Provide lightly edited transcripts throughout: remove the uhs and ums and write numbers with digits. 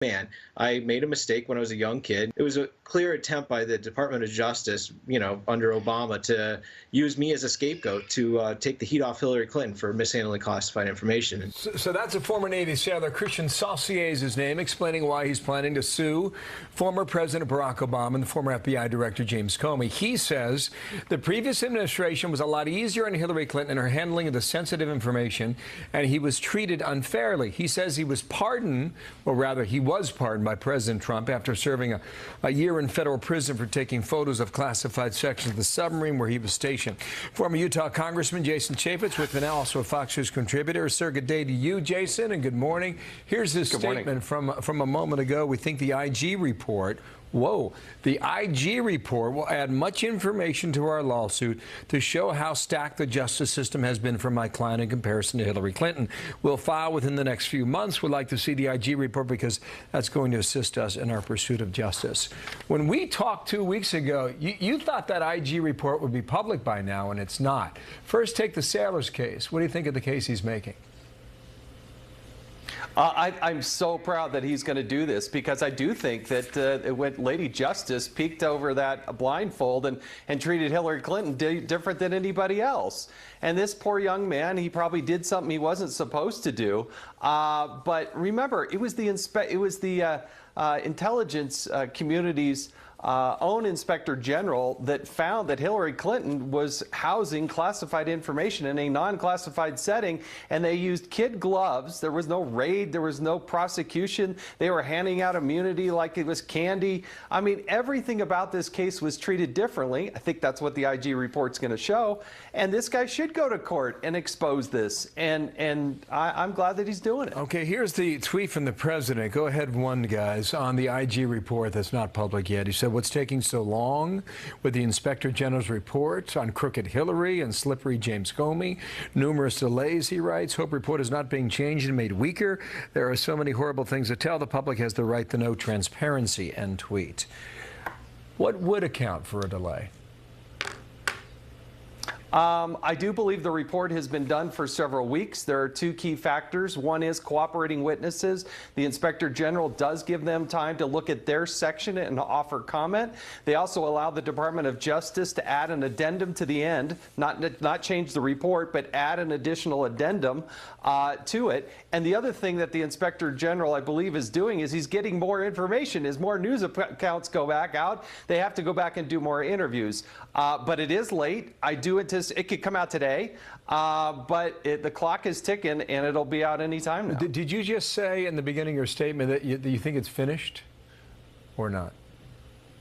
man, I made a mistake when I was a young kid. It was a clear attempt by the Department of Justice, under Obama, to use me as a scapegoat to take the heat off Hillary Clinton for mishandling classified information. So that's a former Navy sailor, Christian Saucier is his name, explaining why he's planning to sue former President Barack Obama and the former FBI Director James Comey. He says the previous administration was a lot easier on Hillary Clinton in her handling of the sensitive information, and he was treated unfairly. He says he was pardoned, or rather he was pardoned by President Trump after serving a year in federal prison for taking photos of classified sections of the submarine where he was stationed. Former Utah Congressman Jason Chaffetz with me now, also a Fox News contributor. Sir, good day to you, Jason, and good morning. Here's his statement from a moment ago. We think the IG report, the IG report will add much information to our lawsuit to show how stacked the justice system has been for my client in comparison to Hillary Clinton. We'll file within the next few months. We'd like to see the IG report because that's going to assist us in our pursuit of justice. When we talked 2 weeks ago, you thought that IG report would be public by now, and it's not. First, take the sailor's case. What do you think of the case he's making? I'm so proud that he's going to do this, because I do think that when Lady Justice peeked over that blindfold and treated Hillary Clinton different than anybody else. And this poor young man, he probably did something he wasn't supposed to do. But remember, it was the intelligence community's own Inspector General that found that Hillary Clinton was housing classified information in a non-classified setting, and they used kid gloves. There was no raid, there was no prosecution. They were handing out immunity like it was candy. I mean, everything about this case was treated differently. I think that's what the IG report's going to show, and this guy should go to court and expose this, and I'm glad that he's doing it. Okay, here's the tweet from the president. Go ahead, guys, on the IG report that's not public yet. He said, "What's taking so long with the Inspector General's report on crooked Hillary and slippery James Comey? Numerous delays," he writes. "Hope report is not being changed and made weaker. There are so many horrible things to tell. The public has the right to know transparency," end tweet. What would account for a delay? I do believe the report has been done for several weeks. There are two key factors. One is cooperating witnesses. The Inspector General does give them time to look at their section and offer comment. They also allow the Department of Justice to add an addendum to the end, not change the report, but add an additional addendum to it. And the other thing that the Inspector General, I believe, is doing is he's getting more information. As more news accounts go back out, they have to go back and do more interviews. But it is late. I do anticipate it could come out today, but the clock is ticking, and it'll be out any time now. Did you just say in the beginning of your statement that you think it's finished or not?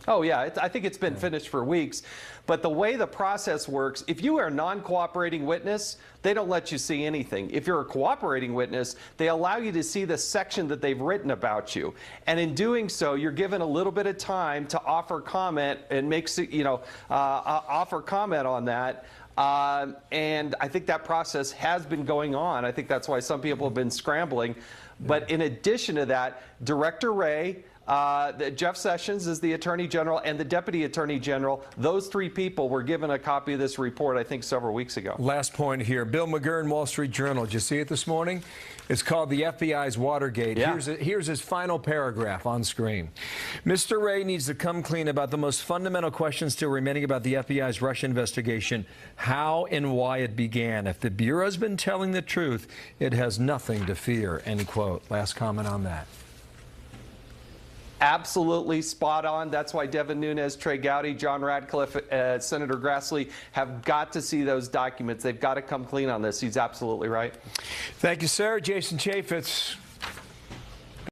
Oh, yeah. I think it's been finished for weeks. But the way the process works, if you are a non-cooperating witness, they don't let you see anything. If you're a cooperating witness, they allow you to see the section that they've written about you. And in doing so, you're given a little bit of time to offer comment and offer comment on that. And I think that process has been going on. I think that's why some people have been scrambling. But in addition to that, Director Wray, Jeff Sessions is the Attorney General, and the Deputy Attorney General, those three people were given a copy of this report, I think, several weeks ago. Last point here. Bill McGurn, Wall Street Journal. Did you see it this morning? It's called the FBI's Watergate. Yeah. Here's his final paragraph on screen. Mr. Wray needs to come clean about the most fundamental questions still remaining about the FBI's Russia investigation, how and why it began. If the Bureau has been telling the truth, it has nothing to fear, end quote. Last comment on that. Absolutely spot on. That's why Devin Nunes, Trey Gowdy, John Ratcliffe, Senator Grassley have got to see those documents. They've got to come clean on this. He's absolutely right. Thank you, sir. Jason Chaffetz.